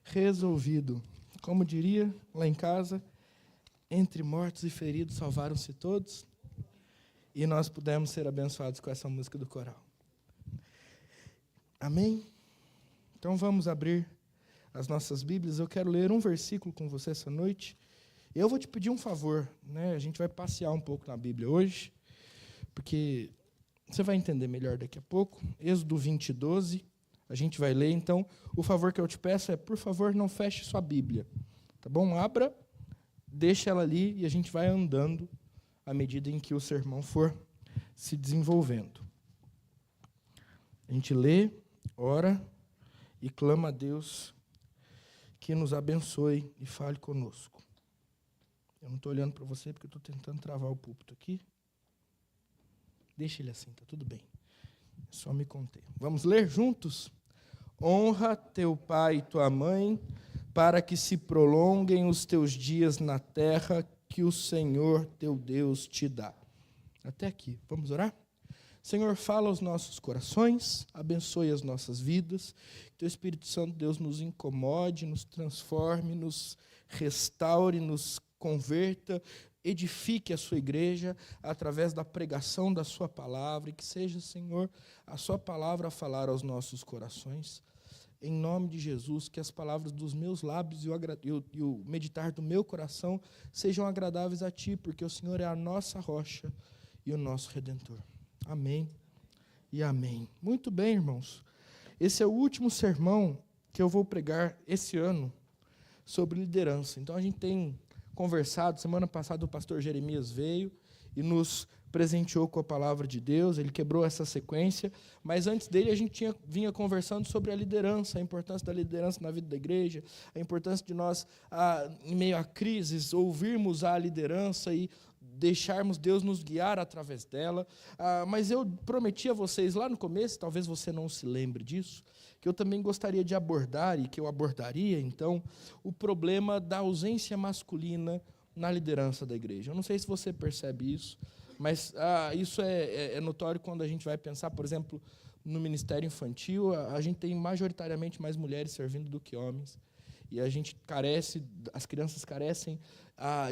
resolvido. Como diria lá em casa, entre mortos e feridos salvaram-se todos, e nós pudemos ser abençoados com essa música do coral. Amém? Então vamos abrir as nossas Bíblias. Eu quero ler um versículo com você essa noite. Eu vou te pedir um favor, né? A gente vai passear um pouco na Bíblia hoje, porque você vai entender melhor daqui a pouco. Êxodo 20, 12, a gente vai ler. Então, o favor que eu te peço é, por favor, não feche sua Bíblia. Tá bom? Abra, deixa ela ali e a gente vai andando à medida em que o sermão for se desenvolvendo. A gente lê, ora e clama a Deus que nos abençoe e fale conosco. Eu não estou olhando para você porque eu estou tentando travar o púlpito aqui. Deixa ele assim, está tudo bem. É só me conter. Vamos ler juntos? Honra teu pai e tua mãe, para que se prolonguem os teus dias na terra que o Senhor teu Deus te dá. Até aqui. Vamos orar? Senhor, fala aos nossos corações, abençoe as nossas vidas, que teu Espírito Santo, Deus, nos incomode, nos transforme, nos restaure, nos converta, edifique a sua igreja através da pregação da sua palavra, e que seja, Senhor, a sua palavra a falar aos nossos corações. Em nome de Jesus, que as palavras dos meus lábios e o meditar do meu coração sejam agradáveis a Ti, porque o Senhor é a nossa rocha e o nosso Redentor. Amém e amém. Muito bem, irmãos. Esse é o último sermão que eu vou pregar esse ano sobre liderança. Então, a gente tem conversado. Semana passada o pastor Jeremias veio e nos presenteou com a palavra de Deus. Ele quebrou essa sequência. Mas antes dele, a gente vinha conversando sobre a liderança, a importância da liderança na vida da igreja, a importância de nós, em meio a crises, ouvirmos a liderança e deixarmos Deus nos guiar através dela. Mas eu prometi a vocês lá no começo, talvez você não se lembre disso, que eu também gostaria de abordar, e que eu abordaria, então, o problema da ausência masculina na liderança da igreja. Eu não sei se você percebe isso, mas isso é notório quando a gente vai pensar, por exemplo, no ministério infantil. A gente tem majoritariamente mais mulheres servindo do que homens. E a gente as crianças carecem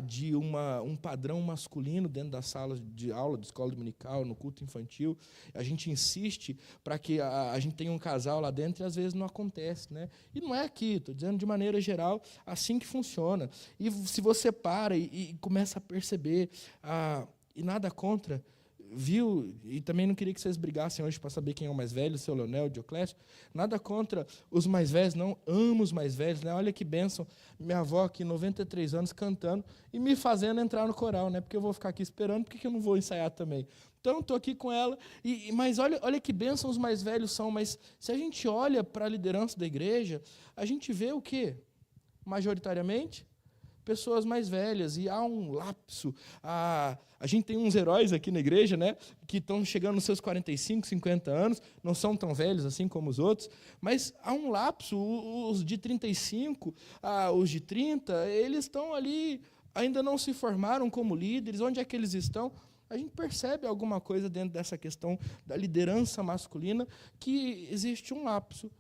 de um padrão masculino dentro das salas de aula, de escola dominical, no culto infantil. A gente insiste para que a gente tenha um casal lá dentro e às vezes não acontece, né? E não é aqui, estou dizendo de maneira geral, assim que funciona. E se você para e começa a perceber, e nada contra, viu? E também não queria que vocês brigassem hoje para saber quem é o mais velho, o seu Leonel, o Dioclésio. Nada contra os mais velhos, não. Amo os mais velhos, né? Olha que bênção. Minha avó aqui, 93 anos, cantando e me fazendo entrar no coral, né? Porque eu vou ficar aqui esperando, porque eu não vou ensaiar também. Então, estou aqui com ela. Mas olha que bênção os mais velhos são. Mas se a gente olha para a liderança da igreja, a gente vê o quê? Majoritariamente pessoas mais velhas, e há um lapso. A gente tem uns heróis aqui na igreja, né, que estão chegando nos seus 45, 50 anos, não são tão velhos assim como os outros, mas há um lapso. Os de 35, os de 30, eles estão ali, ainda não se formaram como líderes. Onde é que eles estão? A gente percebe alguma coisa dentro dessa questão da liderança masculina, que existe um lapso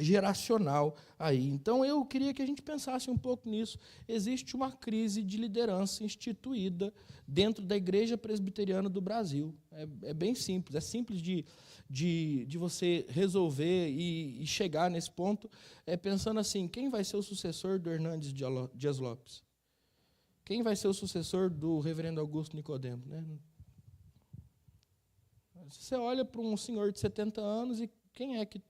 geracional aí. Então, eu queria que a gente pensasse um pouco nisso. Existe uma crise de liderança instituída dentro da Igreja Presbiteriana do Brasil. É bem simples. É simples de você resolver e chegar nesse ponto, pensando assim: quem vai ser o sucessor do Hernandes Dias Lopes? Quem vai ser o sucessor do reverendo Augusto Nicodemo? Né? Você olha para um senhor de 70 anos e quem é que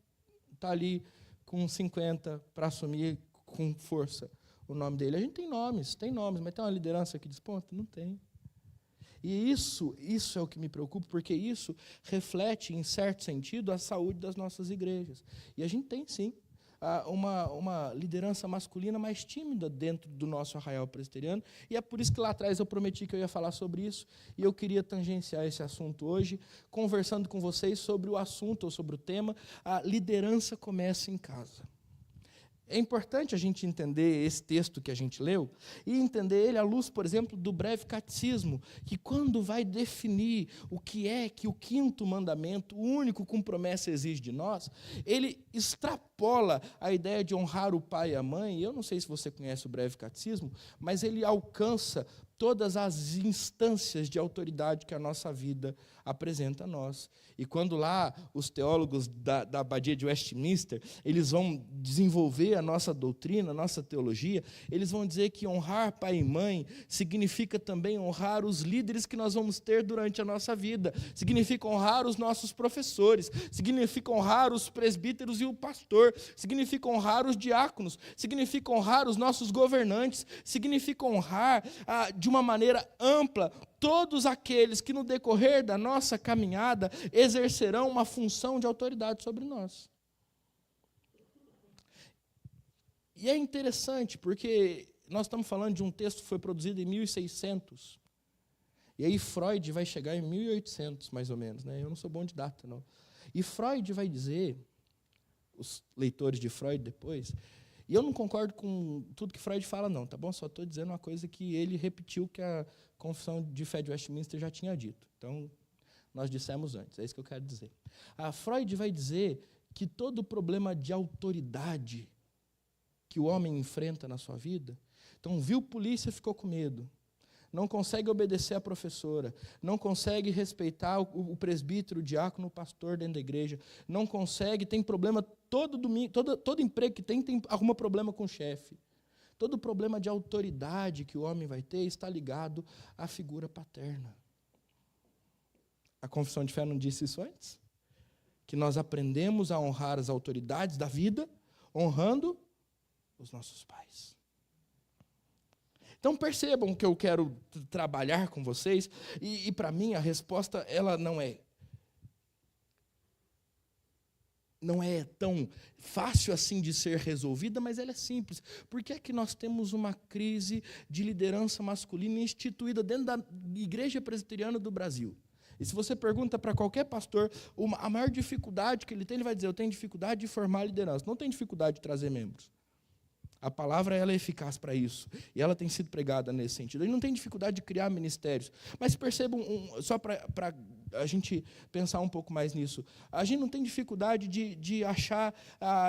está ali com 50 para assumir com força o nome dele? A gente tem nomes, mas tem uma liderança que desponta? Não tem. E isso é o que me preocupa, porque isso reflete, em certo sentido, a saúde das nossas igrejas. E a gente tem, sim, uma liderança masculina mais tímida dentro do nosso arraial presbiteriano, e é por isso que lá atrás eu prometi que eu ia falar sobre isso, e eu queria tangenciar esse assunto hoje, conversando com vocês sobre o assunto, ou sobre o tema: a liderança começa em casa. É importante a gente entender esse texto que a gente leu e entender ele à luz, por exemplo, do breve catecismo, que quando vai definir o que é que o quinto mandamento, o único com promessa, exige de nós, ele extrapola a ideia de honrar o pai e a mãe. Eu não sei se você conhece o breve catecismo, mas ele alcança todas as instâncias de autoridade que a nossa vida apresenta a nós. E quando lá os teólogos da Abadia de Westminster, eles vão desenvolver a nossa doutrina, a nossa teologia, eles vão dizer que honrar pai e mãe significa também honrar os líderes que nós vamos ter durante a nossa vida, significa honrar os nossos professores, significa honrar os presbíteros e o pastor, significa honrar os diáconos, significa honrar os nossos governantes, significa honrar de uma maneira ampla todos aqueles que no decorrer da nossa caminhada exercerão uma função de autoridade sobre nós. E é interessante, porque nós estamos falando de um texto que foi produzido em 1600, e aí Freud vai chegar em 1800, mais ou menos, né? Eu não sou bom de data, não. E Freud vai dizer, os leitores de Freud depois, e eu não concordo com tudo que Freud fala, não, tá bom? Só estou dizendo uma coisa que ele repetiu que a Confissão de Fé de Westminster já tinha dito. Então, nós dissemos antes, é isso que eu quero dizer. Freud vai dizer que todo problema de autoridade que o homem enfrenta na sua vida, então, viu polícia, ficou com medo, não consegue obedecer à professora, não consegue respeitar o presbítero, o diácono, o pastor dentro da igreja, não consegue, tem problema todo domingo, todo emprego que tem algum problema com o chefe. Todo problema de autoridade que o homem vai ter está ligado à figura paterna. A Confissão de Fé não disse isso antes? Que nós aprendemos a honrar as autoridades da vida, honrando os nossos pais. Então percebam que eu quero trabalhar com vocês, e para mim a resposta ela não é tão fácil assim de ser resolvida, mas ela é simples. Por que é que nós temos uma crise de liderança masculina instituída dentro da Igreja Presbiteriana do Brasil? E se você pergunta para qualquer pastor, a maior dificuldade que ele tem, ele vai dizer, eu tenho dificuldade de formar liderança. Não tem dificuldade de trazer membros. A palavra ela é eficaz para isso. E ela tem sido pregada nesse sentido. Ele não tem dificuldade de criar ministérios. Mas percebam, só para a gente pensar um pouco mais nisso, a gente não tem dificuldade de achar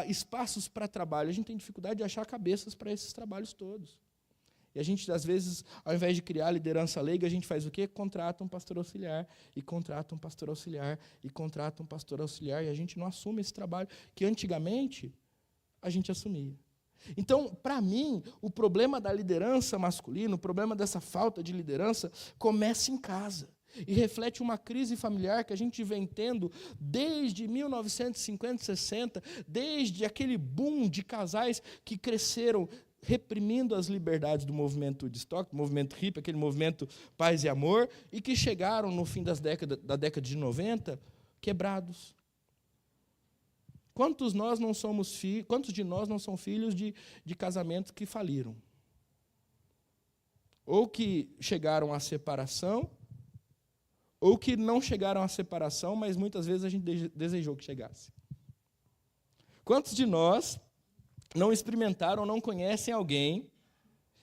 espaços para trabalho. A gente tem dificuldade de achar cabeças para esses trabalhos todos. E a gente, às vezes, ao invés de criar liderança leiga, a gente faz o quê? Contrata um pastor auxiliar, e contrata um pastor auxiliar, e contrata um pastor auxiliar, e a gente não assume esse trabalho que antigamente a gente assumia. Então, para mim, o problema da liderança masculina, o problema dessa falta de liderança, começa em casa. E reflete uma crise familiar que a gente vem tendo desde 1950, 60, desde aquele boom de casais que cresceram reprimindo as liberdades do movimento Woodstock, do movimento hippie, aquele movimento paz e amor, e que chegaram no fim da década de 90, quebrados. Quantos de nós não são filhos de casamentos que faliram? Ou que chegaram à separação, ou que não chegaram à separação, mas muitas vezes a gente desejou que chegasse. Quantos de nós não experimentaram, não conhecem alguém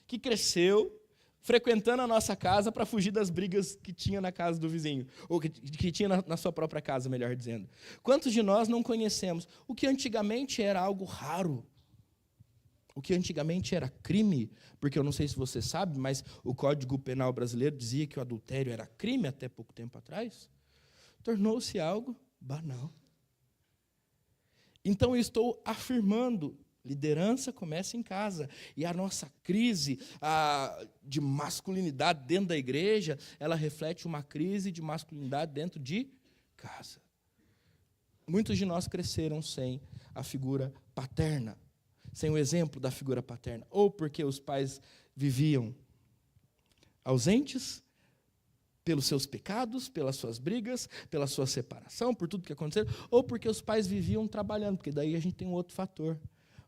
que cresceu frequentando a nossa casa para fugir das brigas que tinha na casa do vizinho, ou que tinha na sua própria casa, melhor dizendo. Quantos de nós não conhecemos o que antigamente era algo raro, o que antigamente era crime, porque eu não sei se você sabe, mas o Código Penal brasileiro dizia que o adultério era crime até pouco tempo atrás, tornou-se algo banal. Então eu estou afirmando, liderança começa em casa, e a nossa crise de masculinidade dentro da igreja, ela reflete uma crise de masculinidade dentro de casa. Muitos de nós cresceram sem a figura paterna, sem o exemplo da figura paterna, ou porque os pais viviam ausentes, pelos seus pecados, pelas suas brigas, pela sua separação, por tudo que aconteceu, ou porque os pais viviam trabalhando, porque daí a gente tem um outro fator.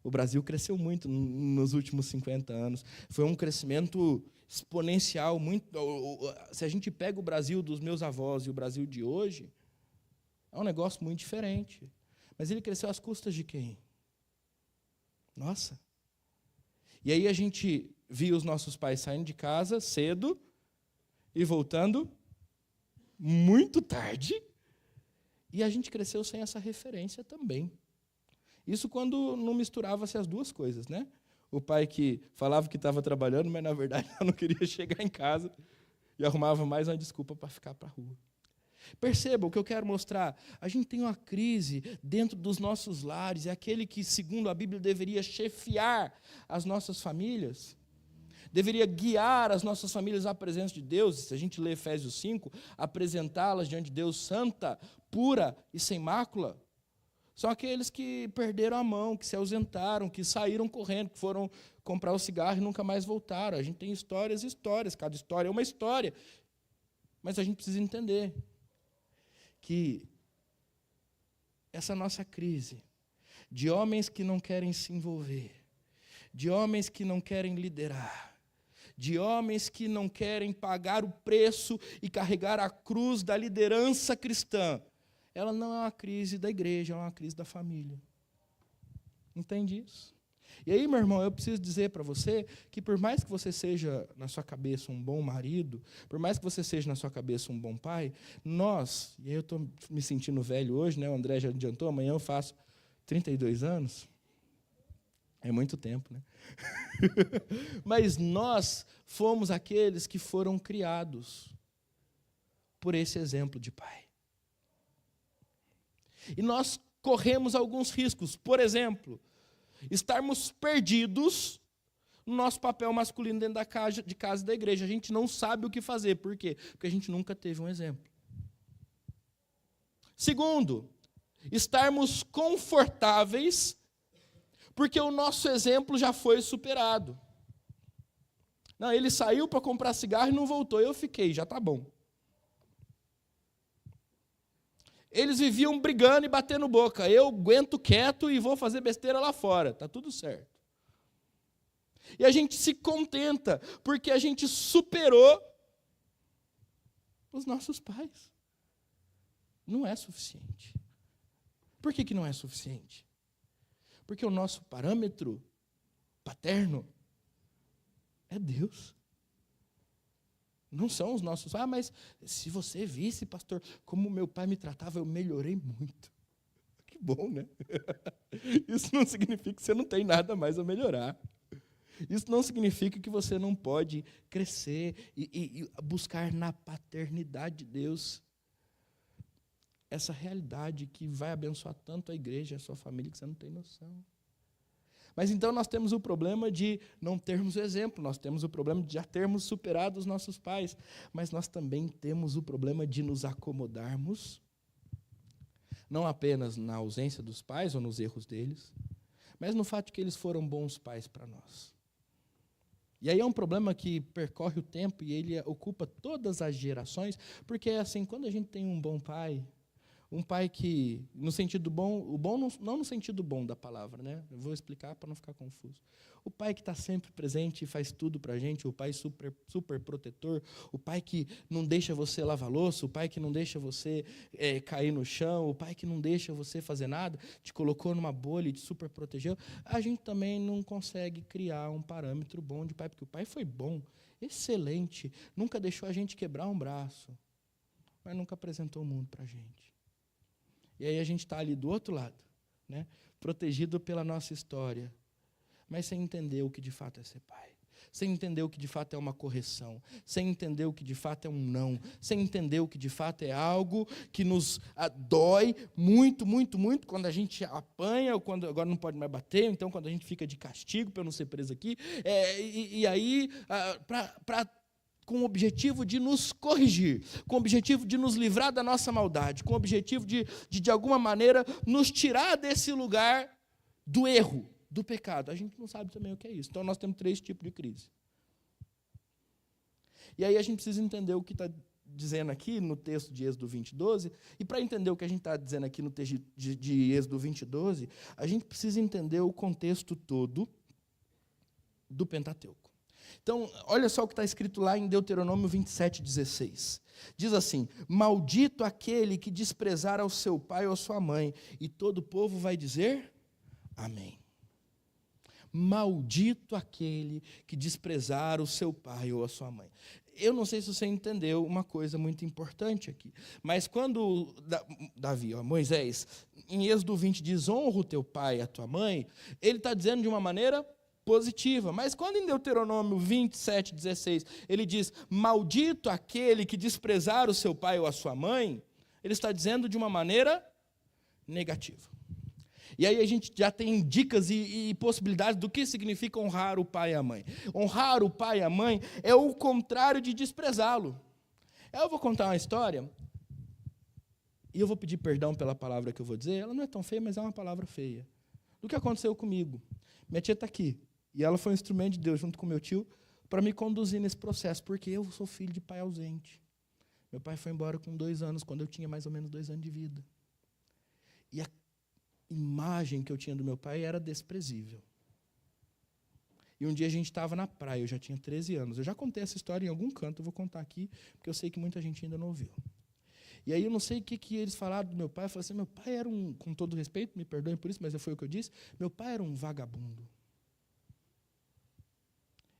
O Brasil cresceu muito nos últimos 50 anos. Foi um crescimento exponencial. Se a gente pega o Brasil dos meus avós e o Brasil de hoje, é um negócio muito diferente. Mas ele cresceu às custas de quem? Nossa. E aí a gente via os nossos pais saindo de casa cedo e voltando muito tarde, e a gente cresceu sem essa referência também. Isso quando não misturava-se as duas coisas, né? O pai que falava que estava trabalhando, mas na verdade não queria chegar em casa e arrumava mais uma desculpa para ficar para a rua. Perceba o que eu quero mostrar. A gente tem uma crise dentro dos nossos lares, é aquele que, segundo a Bíblia, deveria chefiar as nossas famílias, deveria guiar as nossas famílias à presença de Deus. Se a gente lê Efésios 5, apresentá-las diante de Deus santa, pura e sem mácula. São aqueles que perderam a mão, que se ausentaram, que saíram correndo, que foram comprar o cigarro e nunca mais voltaram. A gente tem histórias e histórias, cada história é uma história. Mas a gente precisa entender que essa nossa crise de homens que não querem se envolver, de homens que não querem liderar, de homens que não querem pagar o preço e carregar a cruz da liderança cristã, ela não é uma crise da igreja, é uma crise da família. Entende isso? E aí, meu irmão, eu preciso dizer para você que por mais que você seja na sua cabeça um bom marido, por mais que você seja na sua cabeça um bom pai, nós, e aí eu estou me sentindo velho hoje, né? O André já adiantou, amanhã eu faço 32 anos. É muito tempo, né? Mas nós fomos aqueles que foram criados por esse exemplo de pai. E nós corremos alguns riscos. Por exemplo, estarmos perdidos no nosso papel masculino dentro da casa da igreja. A gente não sabe o que fazer. Por quê? Porque a gente nunca teve um exemplo. Segundo, estarmos confortáveis porque o nosso exemplo já foi superado. Não, ele saiu para comprar cigarro e não voltou. Eu fiquei, já está bom. Eles viviam brigando e batendo boca. Eu aguento quieto e vou fazer besteira lá fora. Está tudo certo. E a gente se contenta, porque a gente superou os nossos pais. Não é suficiente. Por que não é suficiente? Porque o nosso parâmetro paterno é Deus. Não são os nossos. Ah, mas se você visse, pastor, como meu pai me tratava, eu melhorei muito. Que bom, né? Isso não significa que você não tem nada mais a melhorar. Isso não significa que você não pode crescer e buscar na paternidade de Deus essa realidade que vai abençoar tanto a igreja e a sua família que você não tem noção. Mas então nós temos o problema de não termos o exemplo, nós temos o problema de já termos superado os nossos pais, mas nós também temos o problema de nos acomodarmos, não apenas na ausência dos pais ou nos erros deles, mas no fato de que eles foram bons pais para nós. E aí é um problema que percorre o tempo e ele ocupa todas as gerações, porque é assim, quando a gente tem um pai que, no sentido bom, o bom não no sentido bom da palavra, né? Eu vou explicar para não ficar confuso. O pai que está sempre presente e faz tudo para a gente, o pai super protetor, o pai que não deixa você lavar louça, o pai que não deixa você cair no chão, o pai que não deixa você fazer nada, te colocou numa bolha e te super protegeu, a gente também não consegue criar um parâmetro bom de pai, porque o pai foi bom, excelente, nunca deixou a gente quebrar um braço, mas nunca apresentou o mundo para a gente. E aí a gente está ali do outro lado, né? Protegido pela nossa história, mas sem entender o que de fato é ser pai, sem entender o que de fato é uma correção, sem entender o que de fato é um não, sem entender o que de fato é algo que nos dói muito, muito, muito quando a gente apanha, ou quando agora não pode mais bater, então quando a gente fica de castigo para eu não ser preso aqui, e aí com o objetivo de nos corrigir, com o objetivo de nos livrar da nossa maldade, com o objetivo de alguma maneira, nos tirar desse lugar do erro, do pecado. A gente não sabe também o que é isso. Então, nós temos 3 tipos de crise. E aí a gente precisa entender o que está dizendo aqui no texto de Êxodo 20:12, e para entender o que a gente está dizendo aqui no texto de Êxodo 20:12, a gente precisa entender o contexto todo do Pentateuco. Então, olha só o que está escrito lá em Deuteronômio 27:16. Diz assim: maldito aquele que desprezar ao seu pai ou sua mãe. E todo o povo vai dizer amém. maldito aquele que desprezar o seu pai ou a sua mãe. Eu não sei se você entendeu uma coisa muito importante aqui, mas quando Moisés, em Êxodo 20 diz, honra o teu pai e a tua mãe, ele está dizendo de uma maneira positiva, mas quando em Deuteronômio 27, 16, ele diz, maldito aquele que desprezar o seu pai ou a sua mãe, ele está dizendo de uma maneira negativa. E aí a gente já tem dicas e possibilidades do que significa honrar o pai e a mãe. Honrar o pai e a mãe é o contrário de desprezá-lo. Eu vou contar uma história, e eu vou pedir perdão pela palavra que eu vou dizer, ela não é tão feia, mas é uma palavra feia. Do que aconteceu comigo. Minha tia está aqui, e ela foi um instrumento de Deus, junto com meu tio, para me conduzir nesse processo, porque eu sou filho de pai ausente. Meu pai foi embora com 2 anos, quando eu tinha mais ou menos 2 anos de vida. E a imagem que eu tinha do meu pai era desprezível. E um dia a gente estava na praia, eu já tinha 13 anos. Eu já contei essa história em algum canto, eu vou contar aqui, porque eu sei que muita gente ainda não ouviu. E aí eu não sei o que eles falaram do meu pai. Eu falei assim, meu pai era com todo respeito, me perdoem por isso, mas foi o que eu disse, meu pai era um vagabundo.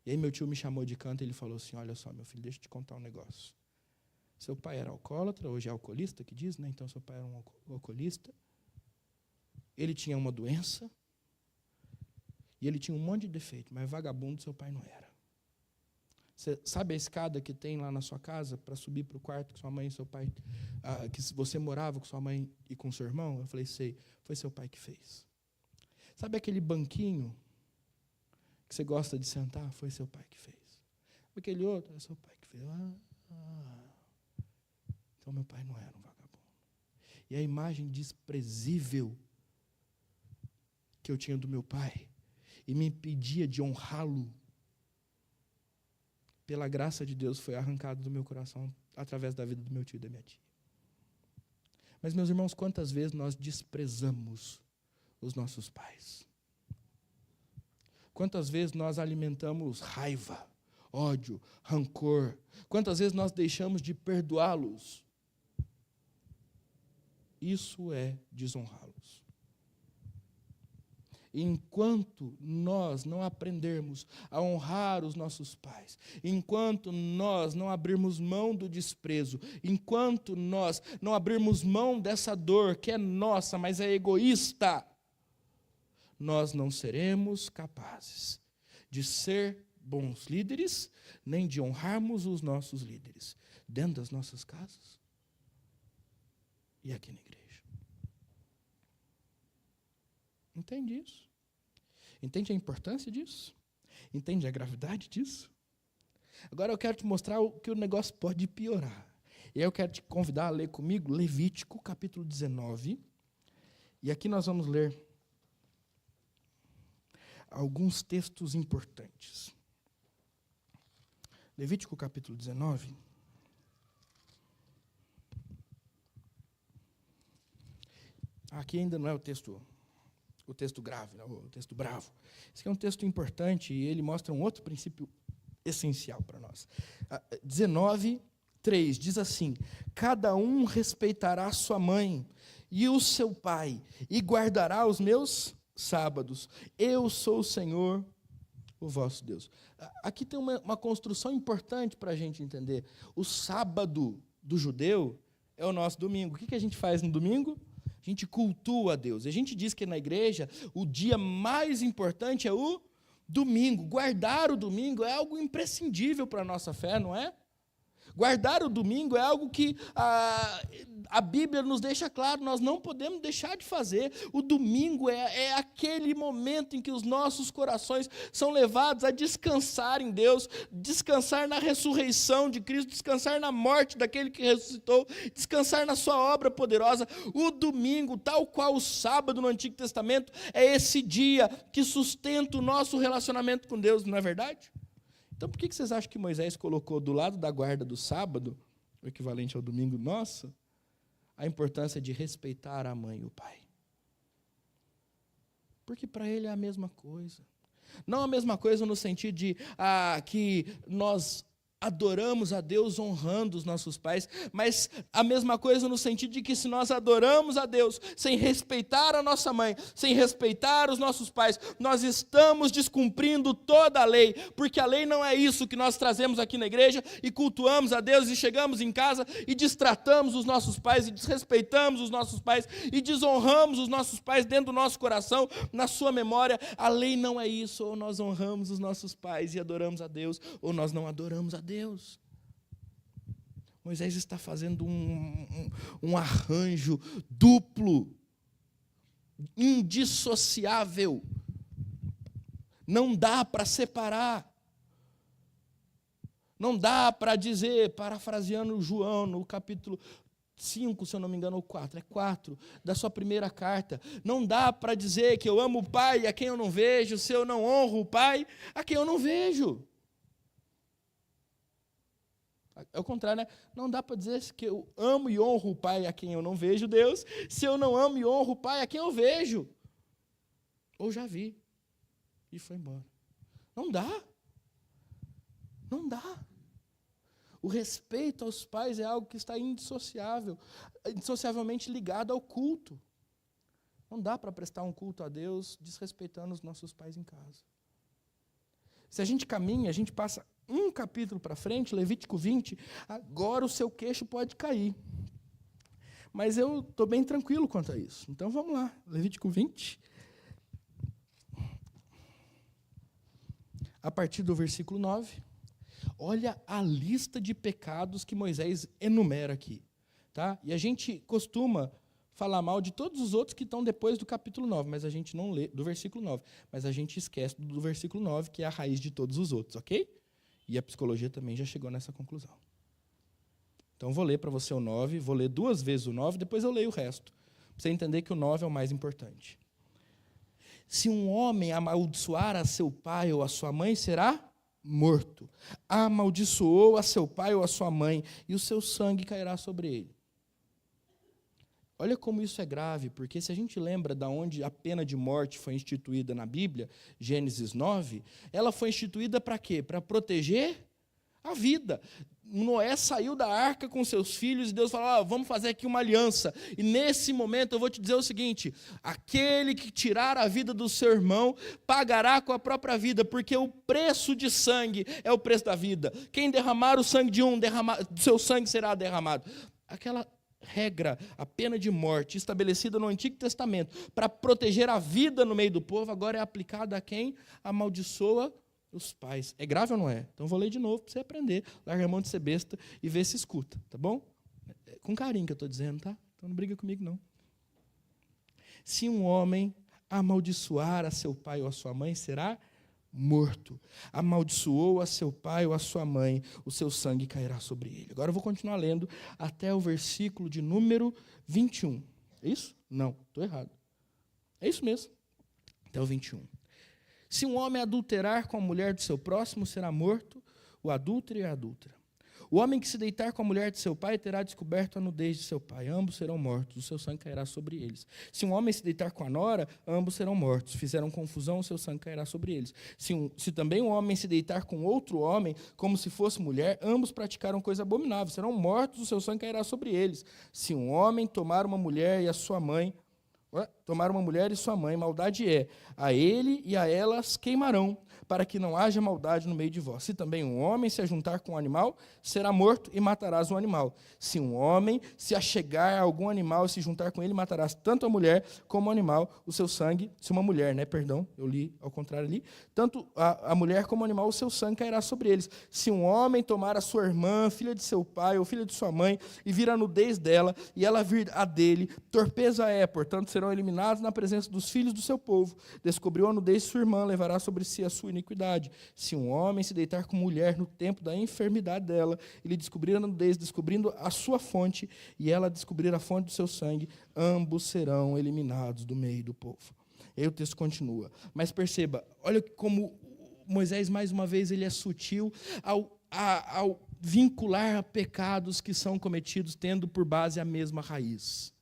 E aí meu tio me chamou de canto e ele falou assim, olha só, meu filho, deixa eu te contar um negócio. Seu pai era alcoólatra, hoje é alcoolista, que diz, né? Então seu pai era um alcoolista. Ele tinha uma doença, e ele tinha um monte de defeito, mas vagabundo seu pai não era. Você sabe a escada que tem lá na sua casa para subir para o quarto que sua mãe e seu pai, que você morava com sua mãe e com seu irmão? Eu falei, sei, foi seu pai que fez. Sabe aquele banquinho que você gosta de sentar? Foi seu pai que fez. Aquele outro, é seu pai que fez. Então meu pai não era um vagabundo. E a imagem desprezível que eu tinha do meu pai, e me impedia de honrá-lo, pela graça de Deus, foi arrancado do meu coração, através da vida do meu tio e da minha tia. Mas, meus irmãos, quantas vezes nós desprezamos os nossos pais? Quantas vezes nós alimentamos raiva, ódio, rancor? Quantas vezes nós deixamos de perdoá-los? Isso é desonrá-los. Enquanto nós não aprendermos a honrar os nossos pais, enquanto nós não abrirmos mão do desprezo, enquanto nós não abrirmos mão dessa dor que é nossa, mas é egoísta, nós não seremos capazes de ser bons líderes, nem de honrarmos os nossos líderes, dentro das nossas casas e aqui na igreja. Entende isso? Entende a importância disso? Entende a gravidade disso? Agora eu quero te mostrar que o negócio pode piorar. E aí eu quero te convidar a ler comigo Levítico, capítulo 19. E aqui nós vamos ler alguns textos importantes. Levítico, capítulo 19. Aqui ainda não é o texto grave, não, o texto bravo. Esse aqui é um texto importante e ele mostra um outro princípio essencial para nós. 19:3 diz assim: cada um respeitará sua mãe e o seu pai, e guardará os meus sábados. Eu sou o Senhor, o vosso Deus. Aqui tem uma construção importante para a gente entender. O sábado do judeu é o nosso domingo. O que a gente faz no domingo? A gente cultua a Deus. A gente diz que na igreja o dia mais importante é o domingo. Guardar o domingo é algo imprescindível para a nossa fé, não é? Guardar o domingo é algo que a Bíblia nos deixa claro, nós não podemos deixar de fazer. O domingo é aquele momento em que os nossos corações são levados a descansar em Deus, descansar na ressurreição de Cristo, descansar na morte daquele que ressuscitou, descansar na sua obra poderosa. O domingo, tal qual o sábado no Antigo Testamento, é esse dia que sustenta o nosso relacionamento com Deus, não é verdade? Então, por que vocês acham que Moisés colocou do lado da guarda do sábado, o equivalente ao domingo nosso, a importância de respeitar a mãe e o pai? Porque para ele é a mesma coisa. Não a mesma coisa no sentido de que nós adoramos a Deus honrando os nossos pais, mas a mesma coisa no sentido de que se nós adoramos a Deus sem respeitar a nossa mãe, sem respeitar os nossos pais, nós estamos descumprindo toda a lei, porque a lei não é isso que nós trazemos aqui na igreja e cultuamos a Deus e chegamos em casa e destratamos os nossos pais e desrespeitamos os nossos pais e desonramos os nossos pais dentro do nosso coração, na sua memória. A lei não é isso, ou nós honramos os nossos pais e adoramos a Deus, ou nós não adoramos a Deus. Moisés está fazendo um arranjo duplo, indissociável. Não dá para separar. Não dá para dizer, parafraseando João no capítulo 5, se eu não me engano, ou 4, é 4, da sua primeira carta. Não dá para dizer que eu amo o pai a quem eu não vejo, se eu não honro o pai a quem eu não vejo. É o contrário, né? Não dá para dizer que eu amo e honro o pai a quem eu não vejo, Deus, se eu não amo e honro o pai a quem eu vejo. Ou já vi. E foi embora. Não dá. Não dá. O respeito aos pais é algo que está indissociavelmente ligado ao culto. Não dá para prestar um culto a Deus desrespeitando os nossos pais em casa. Se a gente caminha, a gente passa um capítulo para frente, Levítico 20, agora o seu queixo pode cair. Mas eu estou bem tranquilo quanto a isso. Então vamos lá, Levítico 20. A partir do versículo 9. Olha a lista de pecados que Moisés enumera aqui. Tá? E a gente costuma falar mal de todos os outros que estão depois do capítulo 9, mas a gente não lê do versículo 9, mas a gente esquece do versículo 9, que é a raiz de todos os outros, ok? E a psicologia também já chegou nessa conclusão. Então, vou ler para você o 9, vou ler 2 vezes o 9, depois eu leio o resto, para você entender que o 9 é o mais importante. Se um homem amaldiçoar a seu pai ou a sua mãe, será morto. Amaldiçoou a seu pai ou a sua mãe, e o seu sangue cairá sobre ele. Olha como isso é grave, porque se a gente lembra de onde a pena de morte foi instituída na Bíblia, Gênesis 9, ela foi instituída para quê? Para proteger a vida. Noé saiu da arca com seus filhos e Deus falou, vamos fazer aqui uma aliança. E nesse momento eu vou te dizer o seguinte, aquele que tirar a vida do seu irmão pagará com a própria vida, porque o preço de sangue é o preço da vida. Quem derramar o sangue de um, seu sangue será derramado. Aquela regra, a pena de morte estabelecida no Antigo Testamento para proteger a vida no meio do povo, agora é aplicada a quem amaldiçoa os pais. É grave ou não é? Então vou ler de novo para você aprender. Larga a mão de ser besta e ver se escuta, tá bom? Com carinho que eu estou dizendo, tá? Então não briga comigo, não. Se um homem amaldiçoar a seu pai ou a sua mãe, será morto. Amaldiçoou a seu pai ou a sua mãe, o seu sangue cairá sobre ele. Agora eu vou continuar lendo até o versículo de número 21. É isso? Não, estou errado. É isso mesmo. Até o 21. Se um homem adulterar com a mulher do seu próximo, será morto o adúltero e a adúltera. O homem que se deitar com a mulher de seu pai terá descoberto a nudez de seu pai. Ambos serão mortos, o seu sangue cairá sobre eles. Se um homem se deitar com a nora, ambos serão mortos. Fizeram confusão, o seu sangue cairá sobre eles. Se também um homem se deitar com outro homem, como se fosse mulher, ambos praticaram coisa abominável. Serão mortos, o seu sangue cairá sobre eles. Se um homem tomar uma mulher e sua mãe, maldade é, a ele e a elas queimarão, para que não haja maldade no meio de vós. Se também um homem se ajuntar com um animal, será morto e matarás o animal. Se um homem se achegar a algum animal e se juntar com ele, matarás tanto a mulher como o animal, o seu sangue, se uma mulher, eu li ao contrário ali, tanto a mulher como o animal, o seu sangue cairá sobre eles. Se um homem tomar a sua irmã, filha de seu pai ou filha de sua mãe, e vir a nudez dela, e ela vir a dele, torpeza é, portanto serão eliminados na presença dos filhos do seu povo. Descobriu a nudez de sua irmã, levará sobre si a sua iniquidade. Se um homem se deitar com mulher no tempo da enfermidade dela, ele descobrir a nudez, descobrindo a sua fonte, e ela descobrir a fonte do seu sangue, ambos serão eliminados do meio do povo. E aí o texto continua. Mas perceba, olha como Moisés, mais uma vez, ele é sutil ao vincular pecados que são cometidos tendo por base a mesma raiz.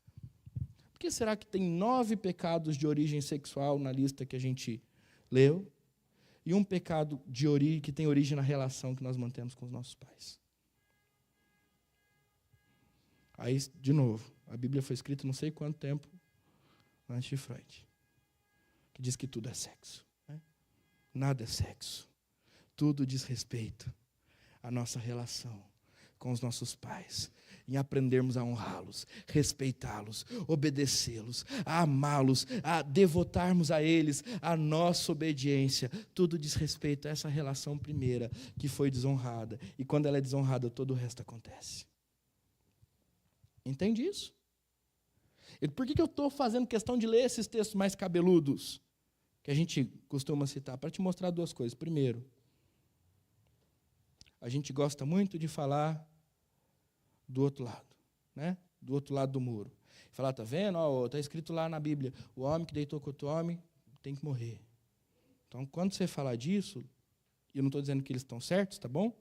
Por que será que tem 9 pecados de origem sexual na lista que a gente leu? e um pecado que tem origem na relação que nós mantemos com os nossos pais. Aí, de novo, a Bíblia foi escrita não sei quanto tempo antes de Freud, que diz que tudo é sexo. Né? Nada é sexo. Tudo diz respeito à nossa relação com os nossos pais, em aprendermos a honrá-los, respeitá-los, obedecê-los, a amá-los, a devotarmos a eles a nossa obediência. Tudo diz respeito a essa relação primeira que foi desonrada. E quando ela é desonrada, todo o resto acontece. Entende isso? E por que eu estou fazendo questão de ler esses textos mais cabeludos que a gente costuma citar? Para te mostrar duas coisas. Primeiro, a gente gosta muito de falar do outro lado, né? Do outro lado do muro. Falar, tá vendo? Está escrito lá na Bíblia, o homem que deitou com outro homem tem que morrer. Então, quando você falar disso, e eu não estou dizendo que eles estão certos, tá bom?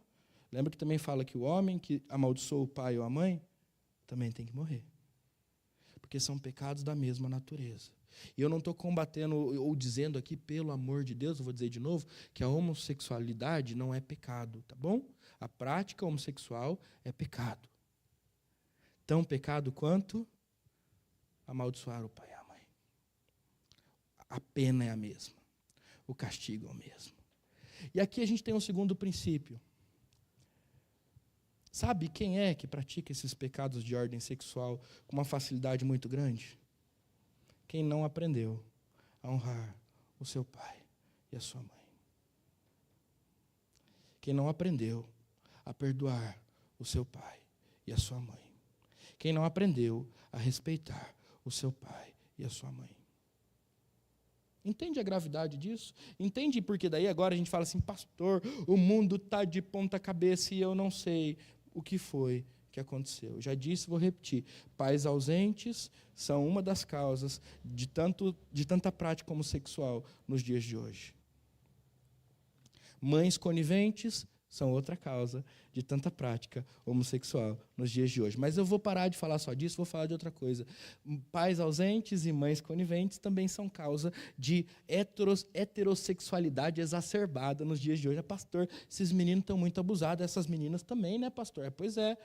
Lembra que também fala que o homem que amaldiçoa o pai ou a mãe também tem que morrer. Porque são pecados da mesma natureza. E eu não estou combatendo ou dizendo aqui, pelo amor de Deus, eu vou dizer de novo, que a homossexualidade não é pecado, tá bom? A prática homossexual é pecado. Tão pecado quanto amaldiçoar o pai e a mãe. A pena é a mesma. O castigo é o mesmo. E aqui a gente tem um segundo princípio. Sabe quem é que pratica esses pecados de ordem sexual com uma facilidade muito grande? Quem não aprendeu a honrar o seu pai e a sua mãe. Quem não aprendeu a perdoar o seu pai e a sua mãe. Quem não aprendeu a respeitar o seu pai e a sua mãe. Entende a gravidade disso? Entende porque daí agora a gente fala assim, pastor, o mundo está de ponta cabeça e eu não sei o que foi que aconteceu. Eu já disse, vou repetir, pais ausentes são uma das causas de tanta prática homossexual nos dias de hoje. Mães coniventes são outra causa de tanta prática homossexual nos dias de hoje. Mas eu vou parar de falar só disso, vou falar de outra coisa. Pais ausentes e mães coniventes também são causa de heterossexualidade exacerbada nos dias de hoje. Pastor, esses meninos estão muito abusados, essas meninas também, né, pastor? Pois é,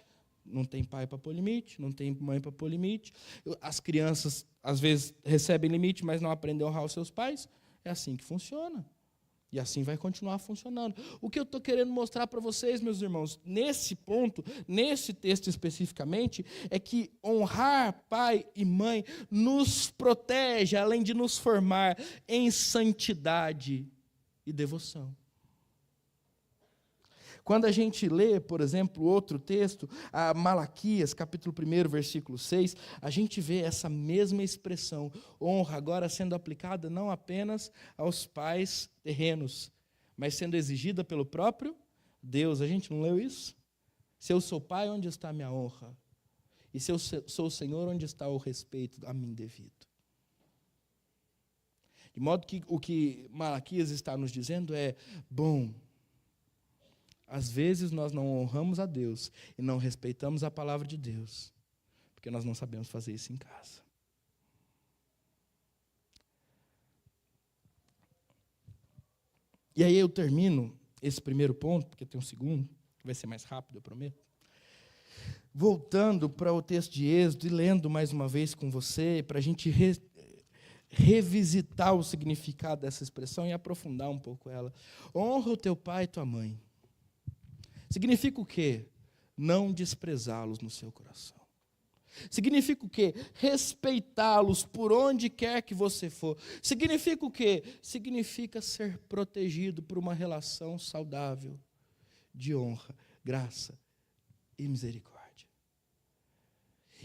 não tem pai para pôr limite, não tem mãe para pôr limite. As crianças, às vezes, recebem limite, mas não aprendem a honrar os seus pais. É assim que funciona. E assim vai continuar funcionando. O que eu estou querendo mostrar para vocês, meus irmãos, nesse ponto, nesse texto especificamente, é que honrar pai e mãe nos protege, além de nos formar em santidade e devoção. Quando a gente lê, por exemplo, outro texto, Malaquias, capítulo 1, versículo 6, a gente vê essa mesma expressão, honra, agora sendo aplicada não apenas aos pais terrenos, mas sendo exigida pelo próprio Deus. A gente não leu isso? Se eu sou pai, onde está a minha honra? E se eu sou o Senhor, onde está o respeito a mim devido? De modo que o que Malaquias está nos dizendo é, bom, às vezes nós não honramos a Deus e não respeitamos a palavra de Deus, porque nós não sabemos fazer isso em casa. E aí eu termino esse primeiro ponto, porque tem um segundo, que vai ser mais rápido, eu prometo. Voltando para o texto de Êxodo e lendo mais uma vez com você, para a gente revisitar o significado dessa expressão e aprofundar um pouco ela. Honra o teu pai e tua mãe. Significa o quê? Não desprezá-los no seu coração. Significa o quê? Respeitá-los por onde quer que você for. Significa o quê? Significa ser protegido por uma relação saudável de honra, graça e misericórdia.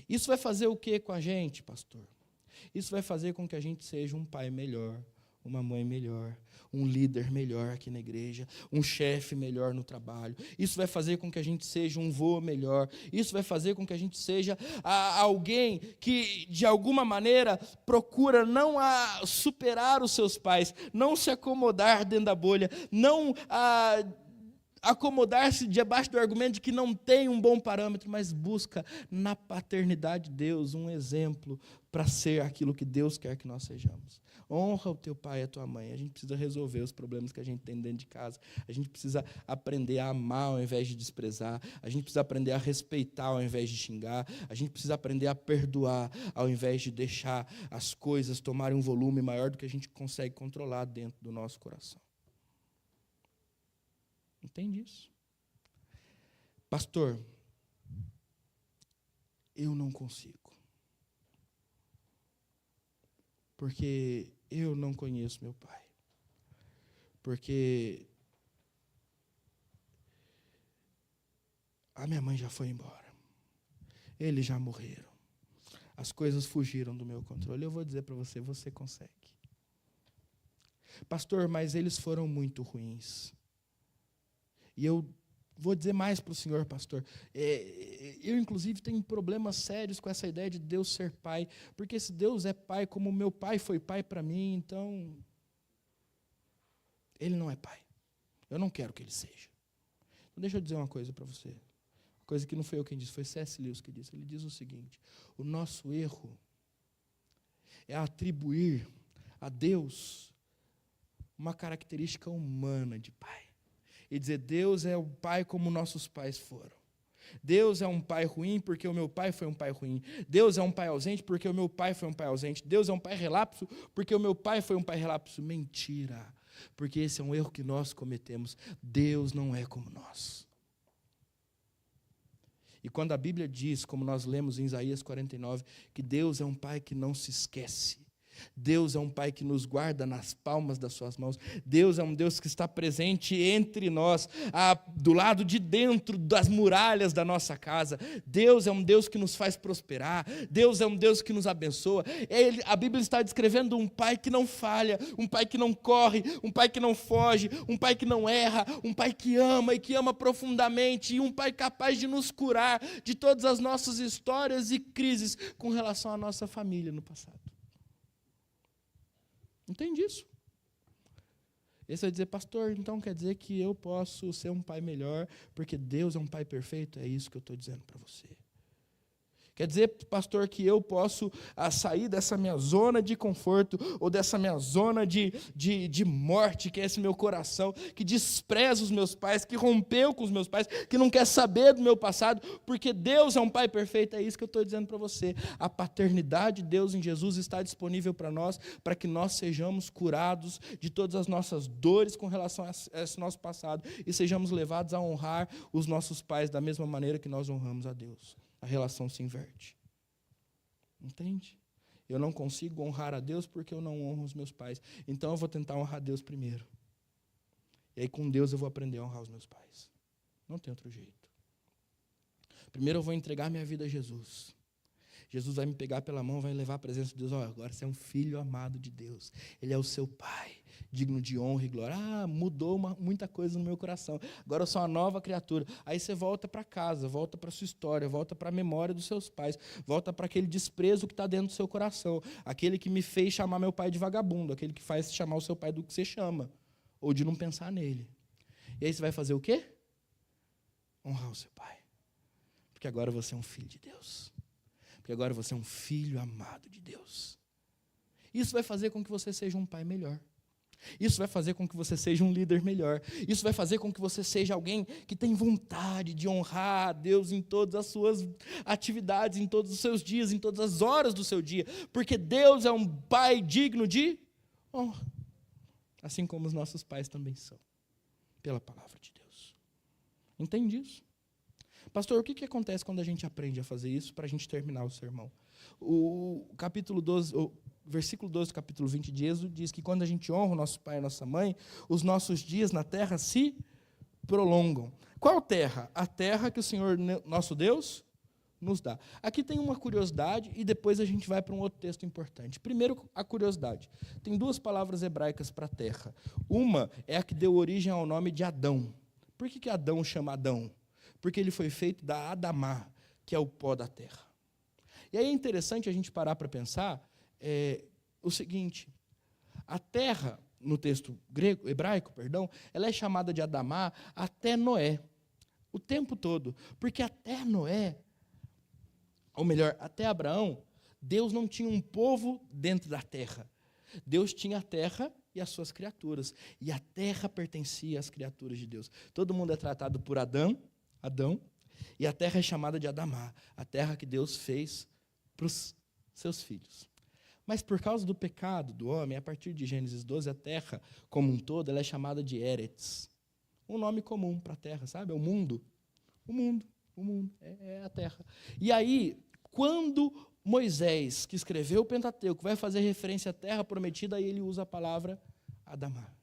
Isso vai fazer o quê com a gente, pastor? Isso vai fazer com que a gente seja um pai melhor, uma mãe melhor, um líder melhor aqui na igreja, um chefe melhor no trabalho. Isso vai fazer com que a gente seja um vô melhor. Isso vai fazer com que a gente seja alguém que, de alguma maneira, procura não superar os seus pais, não se acomodar dentro da bolha, não acomodar-se debaixo do argumento de que não tem um bom parâmetro, mas busca na paternidade de Deus um exemplo para ser aquilo que Deus quer que nós sejamos. Honra o teu pai e a tua mãe. A gente precisa resolver os problemas que a gente tem dentro de casa. A gente precisa aprender a amar ao invés de desprezar. A gente precisa aprender a respeitar ao invés de xingar. A gente precisa aprender a perdoar ao invés de deixar as coisas tomarem um volume maior do que a gente consegue controlar dentro do nosso coração. Entende isso? Pastor, eu não consigo. Porque eu não conheço meu pai. Porque a minha mãe já foi embora. Eles já morreram. As coisas fugiram do meu controle. Eu vou dizer para você, você consegue. Pastor, mas eles foram muito ruins. E eu vou dizer mais para o senhor, pastor. Eu, inclusive, tenho problemas sérios com essa ideia de Deus ser pai. Porque se Deus é pai, como meu pai foi pai para mim, então ele não é pai. Eu não quero que ele seja. Então, deixa eu dizer uma coisa para você. Uma coisa que não foi eu quem disse, foi C.S. Lewis que disse. Ele diz o seguinte: o nosso erro é atribuir a Deus uma característica humana de pai. E dizer, Deus é o pai como nossos pais foram. Deus é um pai ruim porque o meu pai foi um pai ruim. Deus é um pai ausente porque o meu pai foi um pai ausente. Deus é um pai relapso porque o meu pai foi um pai relapso. Mentira. Porque esse é um erro que nós cometemos. Deus não é como nós. E quando a Bíblia diz, como nós lemos em Isaías 49, que Deus é um pai que não se esquece. Deus é um pai que nos guarda nas palmas das suas mãos. Deus é um Deus que está presente entre nós, do lado de dentro das muralhas da nossa casa. Deus é um Deus que nos faz prosperar. Deus é um Deus que nos abençoa. A Bíblia está descrevendo um pai que não falha, um pai que não corre, um pai que não foge, um pai que não erra, um pai que ama e que ama profundamente, e um pai capaz de nos curar de todas as nossas histórias e crises com relação à nossa família no passado. Entende isso? E você vai dizer, pastor, então quer dizer que eu posso ser um pai melhor, porque Deus é um pai perfeito? É isso que eu estou dizendo para você. Quer dizer, pastor, que eu posso sair dessa minha zona de conforto, ou dessa minha zona de morte, que é esse meu coração, que despreza os meus pais, que rompeu com os meus pais, que não quer saber do meu passado, porque Deus é um pai perfeito? É isso que eu estou dizendo para você. A paternidade de Deus em Jesus está disponível para nós, para que nós sejamos curados de todas as nossas dores com relação a esse nosso passado, e sejamos levados a honrar os nossos pais da mesma maneira que nós honramos a Deus. A relação se inverte. Entende? Eu não consigo honrar a Deus porque eu não honro os meus pais. Então eu vou tentar honrar a Deus primeiro. E aí com Deus eu vou aprender a honrar os meus pais. Não tem outro jeito. Primeiro eu vou entregar minha vida a Jesus. Jesus vai me pegar pela mão, vai levar à presença de Deus. Agora você é um filho amado de Deus. Ele é o seu pai, digno de honra e glória. Mudou muita coisa no meu coração. Agora eu sou uma nova criatura. Aí você volta para casa, volta para a sua história, volta para a memória dos seus pais, volta para aquele desprezo que está dentro do seu coração. Aquele que me fez chamar meu pai de vagabundo, aquele que faz chamar o seu pai do que você chama, ou de não pensar nele. E aí você vai fazer o quê? Honrar o seu pai. Porque agora você é um filho de Deus. Porque agora você é um filho amado de Deus. Isso vai fazer com que você seja um pai melhor. Isso vai fazer com que você seja um líder melhor. Isso vai fazer com que você seja alguém que tem vontade de honrar a Deus em todas as suas atividades, em todos os seus dias, em todas as horas do seu dia. Porque Deus é um pai digno de honra. Assim como os nossos pais também são. Pela palavra de Deus. Entende isso? Pastor, o que acontece quando a gente aprende a fazer isso para a gente terminar o sermão? O capítulo 12, o versículo 12 do capítulo 20 de Êxodo diz que quando a gente honra o nosso pai e a nossa mãe, os nossos dias na terra se prolongam. Qual terra? A terra que o Senhor, nosso Deus, nos dá. Aqui tem uma curiosidade e depois a gente vai para um outro texto importante. Primeiro, a curiosidade. Tem duas palavras hebraicas para terra. Uma é a que deu origem ao nome de Adão. Por que Adão chama Adão? Porque ele foi feito da Adamá, que é o pó da terra. E aí é interessante a gente parar para pensar o seguinte: a terra, no texto hebraico, ela é chamada de Adamá até Noé, o tempo todo. Porque até Noé, ou melhor, até Abraão, Deus não tinha um povo dentro da terra. Deus tinha a terra e as suas criaturas. E a terra pertencia às criaturas de Deus. Todo mundo é tratado por Adão, e a terra é chamada de Adamá, a terra que Deus fez para os seus filhos. Mas por causa do pecado do homem, a partir de Gênesis 12, a terra como um todo ela é chamada de Eretz. Um nome comum para a terra, sabe? É o mundo. O mundo é a terra. E aí, quando Moisés, que escreveu o Pentateuco, vai fazer referência à terra prometida, aí ele usa a palavra Adamá.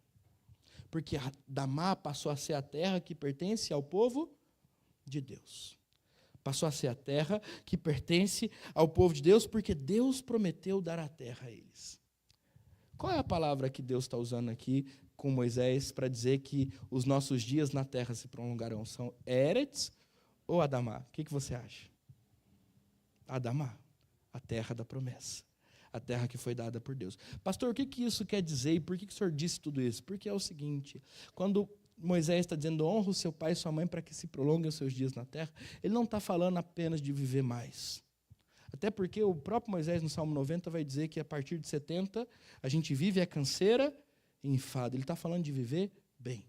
Porque Adamá passou a ser a terra que pertence ao povo de Deus. Passou a ser a terra que pertence ao povo de Deus, porque Deus prometeu dar a terra a eles. Qual é a palavra que Deus está usando aqui com Moisés para dizer que os nossos dias na terra se prolongarão? São Eretz ou Adamá? O que você acha? Adamá, a terra da promessa. A terra que foi dada por Deus. Pastor, o que isso quer dizer e por que o senhor disse tudo isso? Porque é o seguinte, quando Moisés está dizendo, honra o seu pai e sua mãe para que se prolonguem os seus dias na terra, ele não está falando apenas de viver mais. Até porque o próprio Moisés, no Salmo 90, vai dizer que a partir de 70, a gente vive a canseira e enfado. Ele está falando de viver bem.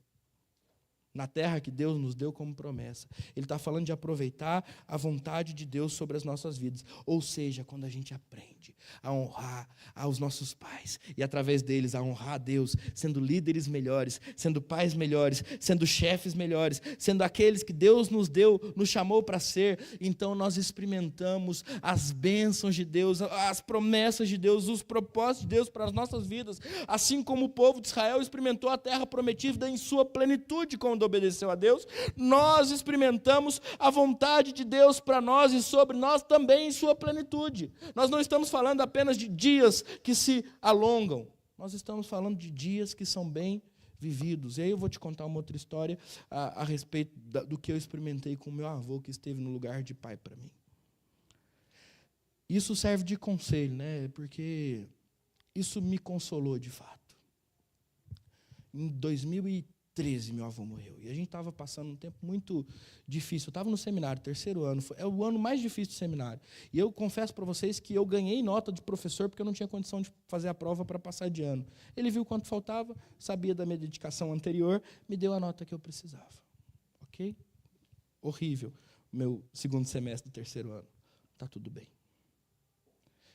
Na terra que Deus nos deu como promessa. Ele está falando de aproveitar a vontade de Deus sobre as nossas vidas. Ou seja, quando a gente aprende a honrar aos nossos pais e através deles a honrar a Deus, sendo líderes melhores, sendo pais melhores, sendo chefes melhores, sendo aqueles que Deus nos deu, nos chamou para ser, então nós experimentamos as bênçãos de Deus, as promessas de Deus, os propósitos de Deus para as nossas vidas, assim como o povo de Israel experimentou a terra prometida em sua plenitude quando obedeceu a Deus, nós experimentamos a vontade de Deus para nós e sobre nós também em sua plenitude. Nós não estamos falando apenas de dias que se alongam, nós estamos falando de dias que são bem vividos. E aí eu vou te contar uma outra história a respeito do que eu experimentei com o meu avô, que esteve no lugar de pai para mim. Isso serve de conselho, né? Porque isso me consolou de fato. Em 2013, meu avô morreu. E a gente estava passando um tempo muito difícil. Eu estava no seminário, terceiro ano. É o ano mais difícil do seminário. E eu confesso para vocês que eu ganhei nota de professor porque eu não tinha condição de fazer a prova para passar de ano. Ele viu quanto faltava, sabia da minha dedicação anterior, me deu a nota que eu precisava. Ok? Horrível. Meu segundo semestre do terceiro ano. Está tudo bem.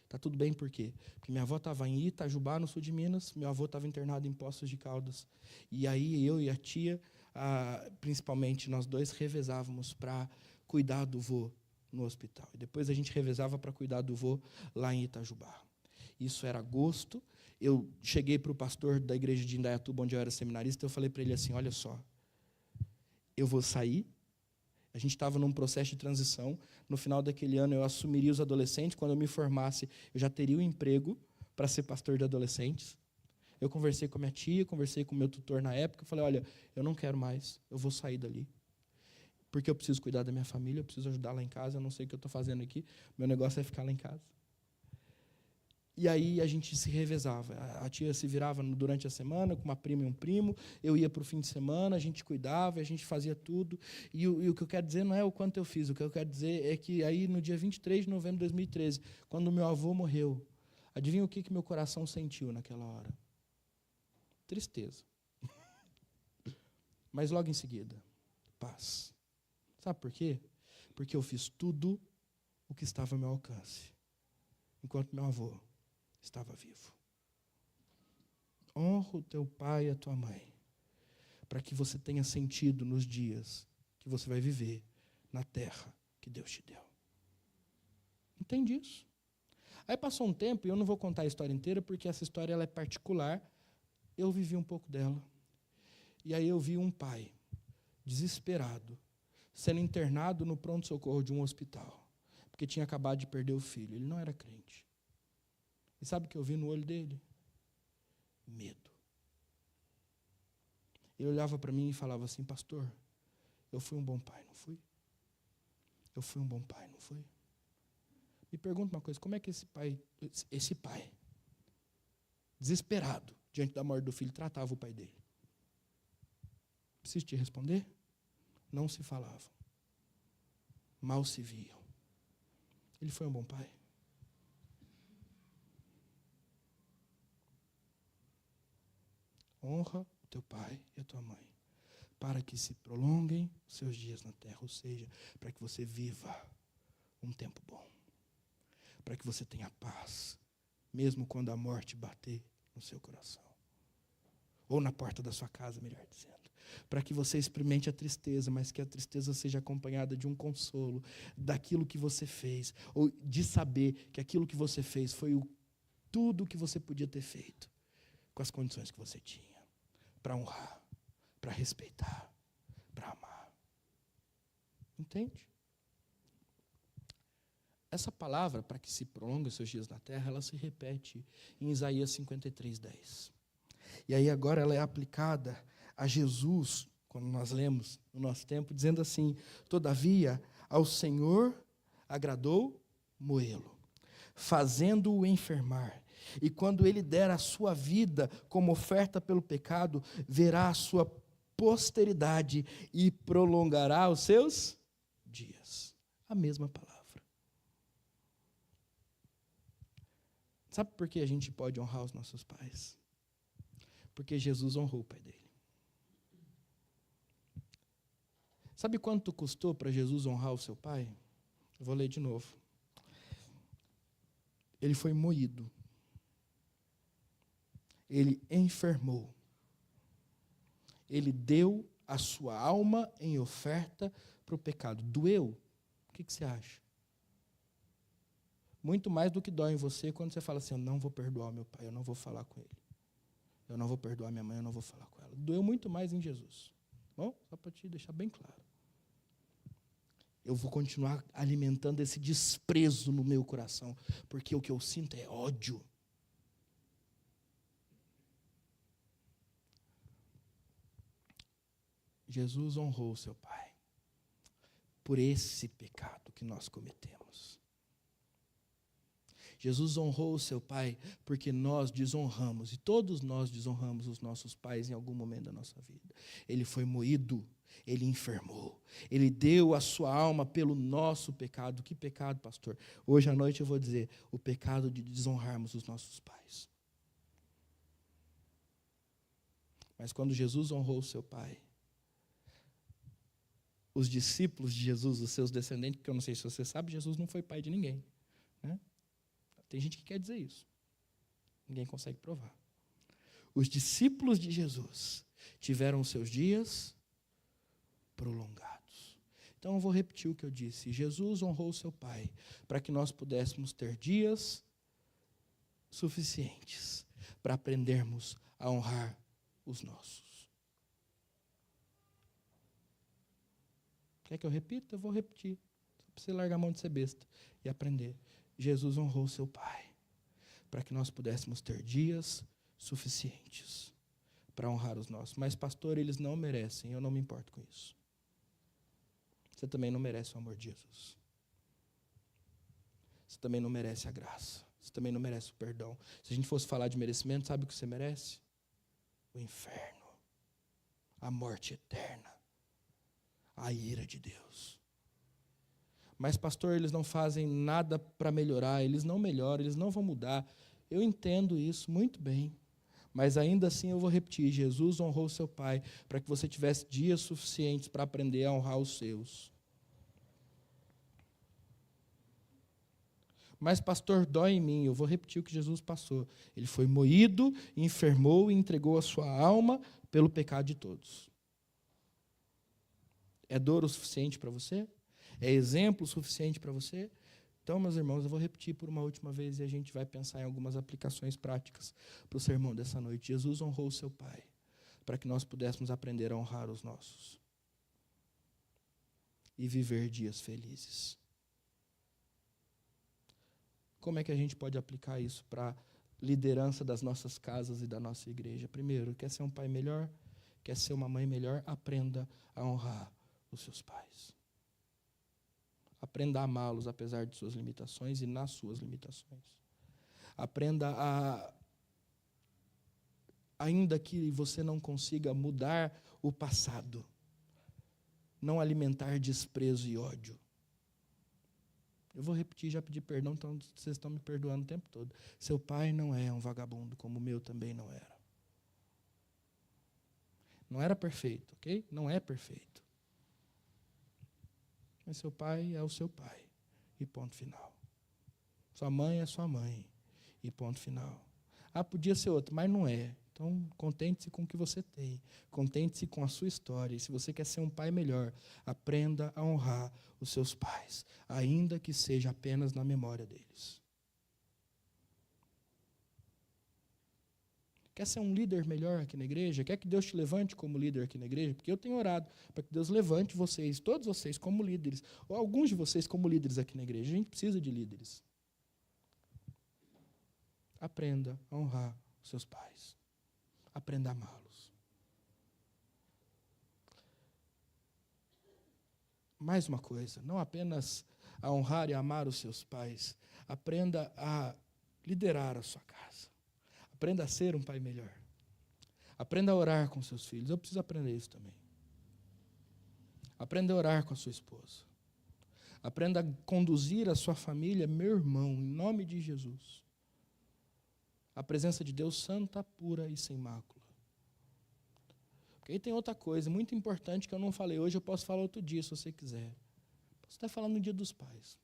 Está tudo bem por quê? Porque minha avó estava em Itajubá, no sul de Minas, meu avô estava internado em Poços de Caldas. E aí eu e a tia, principalmente nós dois, revezávamos para cuidar do vô no hospital. E depois a gente revezava para cuidar do vô lá em Itajubá. Isso era agosto. Eu cheguei para o pastor da igreja de Indaiatuba, onde eu era seminarista, eu falei para ele assim, olha só, eu vou sair. A gente estava num processo de transição. No final daquele ano, eu assumiria os adolescentes. Quando eu me formasse, eu já teria um emprego para ser pastor de adolescentes. Eu conversei com a minha tia, conversei com o meu tutor na época. Eu falei, olha, eu não quero mais, eu vou sair dali. Porque eu preciso cuidar da minha família, eu preciso ajudar lá em casa, eu não sei o que eu estou fazendo aqui. Meu negócio é ficar lá em casa. E aí a gente se revezava. A tia se virava durante a semana com uma prima e um primo, eu ia para o fim de semana, a gente cuidava, a gente fazia tudo. E o que eu quero dizer não é o quanto eu fiz, o que eu quero dizer é que aí no dia 23 de novembro de 2013, quando meu avô morreu, adivinha o que meu coração sentiu naquela hora? Tristeza. Mas logo em seguida, paz. Sabe por quê? Porque eu fiz tudo o que estava ao meu alcance, enquanto meu avô estava vivo. Honra o teu pai e a tua mãe, para que você tenha sentido nos dias que você vai viver na terra que Deus te deu. Entende isso? Aí passou um tempo, e eu não vou contar a história inteira, porque essa história ela é particular, eu vivi um pouco dela. E aí eu vi um pai, desesperado, sendo internado no pronto-socorro de um hospital, porque tinha acabado de perder o filho. Ele não era crente. E sabe o que eu vi no olho dele? Medo. Ele olhava para mim e falava assim, pastor, eu fui um bom pai, não fui? Eu fui um bom pai, não fui? Me pergunta uma coisa, como é que esse pai, desesperado, diante da morte do filho, tratava o pai dele? Preciso te responder? Não se falavam. Mal se viam. Ele foi um bom pai? honra o teu pai e a tua mãe, para que se prolonguem os seus dias na terra, ou seja, para que você viva um tempo bom, para que você tenha paz, mesmo quando a morte bater no seu coração, ou na porta da sua casa, melhor dizendo, para que você experimente a tristeza, mas que a tristeza seja acompanhada de um consolo, daquilo que você fez, ou de saber que aquilo que você fez foi tudo o que você podia ter feito, com as condições que você tinha, para honrar, para respeitar, para amar. Entende? Essa palavra, para que se prolongue os seus dias na terra, ela se repete em Isaías 53:10. E aí agora ela é aplicada a Jesus, quando nós lemos no nosso tempo, dizendo assim: todavia ao Senhor agradou moê-lo, fazendo-o enfermar. E quando ele der a sua vida como oferta pelo pecado, verá a sua posteridade e prolongará os seus dias. A mesma palavra. Sabe por que a gente pode honrar os nossos pais? Porque Jesus honrou o pai dele. Sabe quanto custou para Jesus honrar o seu pai? Eu vou ler de novo. Ele foi moído. Ele enfermou. Ele deu a sua alma em oferta para o pecado. Doeu? O que você acha? Muito mais do que dói em você quando você fala assim: eu não vou perdoar o meu pai, eu não vou falar com ele. Eu não vou perdoar minha mãe, eu não vou falar com ela. Doeu muito mais em Jesus. Bom, só para te deixar bem claro. Eu vou continuar alimentando esse desprezo no meu coração, porque o que eu sinto é ódio. Jesus honrou seu pai por esse pecado que nós cometemos. Jesus honrou o seu pai porque nós desonramos, e todos nós desonramos os nossos pais em algum momento da nossa vida. Ele foi moído, ele enfermou, ele deu a sua alma pelo nosso pecado. Que pecado, pastor? Hoje à noite eu vou dizer: o pecado de desonrarmos os nossos pais. Mas quando Jesus honrou o seu pai, os discípulos de Jesus, os seus descendentes, porque eu não sei se você sabe, Jesus não foi pai de ninguém, né? Tem gente que quer dizer isso. Ninguém consegue provar. Os discípulos de Jesus tiveram seus dias prolongados. Então eu vou repetir o que eu disse. Jesus honrou seu pai para que nós pudéssemos ter dias suficientes para aprendermos a honrar os nossos. Quer que eu repita? Eu vou repetir. Só para você largar a mão de ser besta e aprender. Jesus honrou seu pai para que nós pudéssemos ter dias suficientes para honrar os nossos. Mas, pastor, eles não merecem. Eu não me importo com isso. Você também não merece o amor de Jesus. Você também não merece a graça. Você também não merece o perdão. Se a gente fosse falar de merecimento, sabe o que você merece? O inferno. A morte eterna. A ira de Deus. Mas, pastor, eles não fazem nada para melhorar, eles não melhoram, eles não vão mudar. Eu entendo isso muito bem. Mas ainda assim eu vou repetir: Jesus honrou seu pai para que você tivesse dias suficientes para aprender a honrar os seus. Mas, pastor, dói em mim. Eu vou repetir o que Jesus passou. Ele foi moído, enfermou e entregou a sua alma pelo pecado de todos. É dor o suficiente para você? É exemplo o suficiente para você? Então, meus irmãos, eu vou repetir por uma última vez e a gente vai pensar em algumas aplicações práticas para o sermão dessa noite. Jesus honrou o seu pai para que nós pudéssemos aprender a honrar os nossos e viver dias felizes. Como é que a gente pode aplicar isso para a liderança das nossas casas e da nossa igreja? Primeiro, quer ser um pai melhor? Quer ser uma mãe melhor? Aprenda a honrar os seus pais. Aprenda a amá-los apesar de suas limitações e nas suas limitações. Aprenda a, ainda que você não consiga mudar o passado, não alimentar desprezo e ódio. Eu vou repetir, já pedi perdão, então vocês estão me perdoando o tempo todo. Seu pai não é um vagabundo, como o meu também não era. Não era perfeito, ok? Não é perfeito. Mas seu pai é o seu pai. E ponto final. Sua mãe é sua mãe. E ponto final. Ah, podia ser outro, mas não é. Então, contente-se com o que você tem. Contente-se com a sua história. E se você quer ser um pai melhor, aprenda a honrar os seus pais, ainda que seja apenas na memória deles. Quer ser um líder melhor aqui na igreja? Quer que Deus te levante como líder aqui na igreja? Porque eu tenho orado para que Deus levante vocês, todos vocês, como líderes, ou alguns de vocês como líderes aqui na igreja. A gente precisa de líderes. Aprenda a honrar os seus pais. Aprenda a amá-los. Mais uma coisa, não apenas a honrar e amar os seus pais, aprenda a liderar a sua casa. Aprenda a ser um pai melhor. Aprenda a orar com seus filhos. Eu preciso aprender isso também. Aprenda a orar com a sua esposa. Aprenda a conduzir a sua família, meu irmão, em nome de Jesus. A presença de Deus santa, pura e sem mácula. Porque aí tem outra coisa muito importante que eu não falei hoje, eu posso falar outro dia, se você quiser. Posso até falar no Dia dos Pais.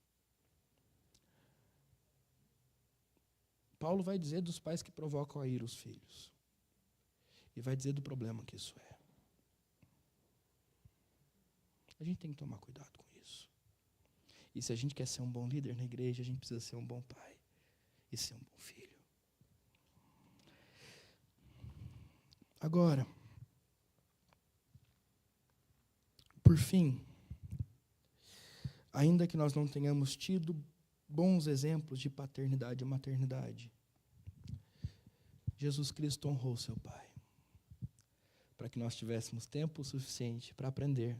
Paulo vai dizer dos pais que provocam a ira os filhos. E vai dizer do problema que isso é. A gente tem que tomar cuidado com isso. E se a gente quer ser um bom líder na igreja, a gente precisa ser um bom pai e ser um bom filho. Agora, por fim, ainda que nós não tenhamos tido bons exemplos de paternidade e maternidade, Jesus Cristo honrou seu Pai, para que nós tivéssemos tempo suficiente para aprender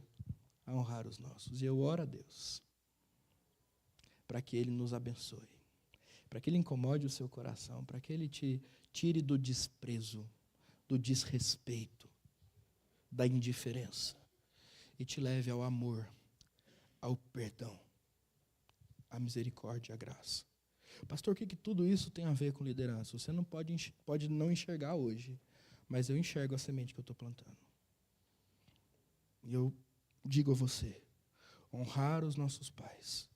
a honrar os nossos. E eu oro a Deus, para que Ele nos abençoe, para que Ele incomode o seu coração, para que Ele te tire do desprezo, do desrespeito, da indiferença, e te leve ao amor, ao perdão, à misericórdia e à graça. Pastor, o que tudo isso tem a ver com liderança? Você não pode não enxergar hoje, mas eu enxergo a semente que eu estou plantando. E eu digo a você, honrar os nossos pais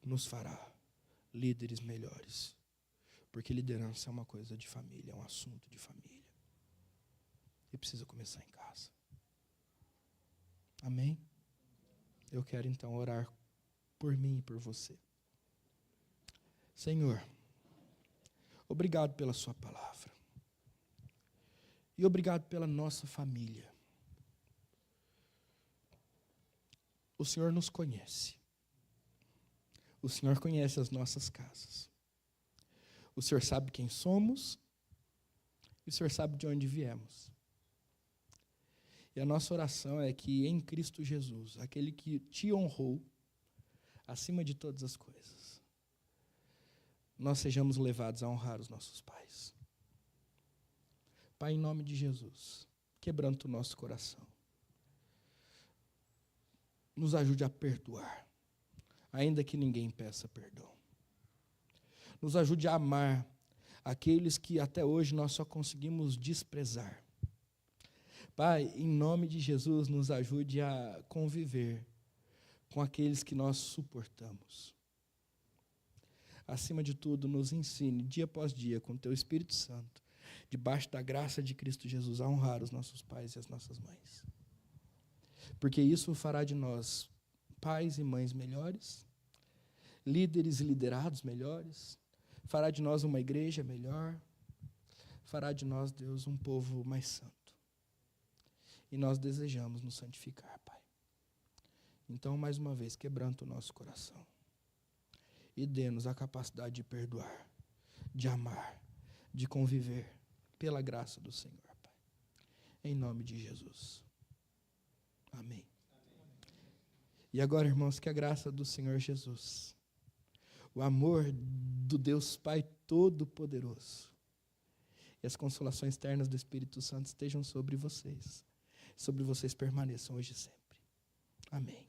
nos fará líderes melhores, porque liderança é uma coisa de família, é um assunto de família. E precisa começar em casa. Amém? Eu quero então orar por mim e por você. Senhor, obrigado pela sua palavra. E obrigado pela nossa família. O Senhor nos conhece. O Senhor conhece as nossas casas. O Senhor sabe quem somos. E o Senhor sabe de onde viemos. E a nossa oração é que em Cristo Jesus, aquele que te honrou acima de todas as coisas, nós sejamos levados a honrar os nossos pais. Pai, em nome de Jesus, quebranta o nosso coração. Nos ajude a perdoar, ainda que ninguém peça perdão. Nos ajude a amar aqueles que até hoje nós só conseguimos desprezar. Pai, em nome de Jesus, nos ajude a conviver com aqueles que nós suportamos. Acima de tudo, nos ensine, dia após dia, com o Teu Espírito Santo, debaixo da graça de Cristo Jesus, a honrar os nossos pais e as nossas mães. Porque isso fará de nós pais e mães melhores, líderes e liderados melhores, fará de nós uma igreja melhor, fará de nós, Deus, um povo mais santo. E nós desejamos nos santificar, Pai. Então, mais uma vez, quebranta o nosso coração. E dê-nos a capacidade de perdoar, de amar, de conviver, pela graça do Senhor, Pai. Em nome de Jesus. Amém. E agora, irmãos, que a graça do Senhor Jesus, o amor do Deus Pai Todo-Poderoso e as consolações ternas do Espírito Santo estejam sobre vocês permaneçam hoje e sempre. Amém.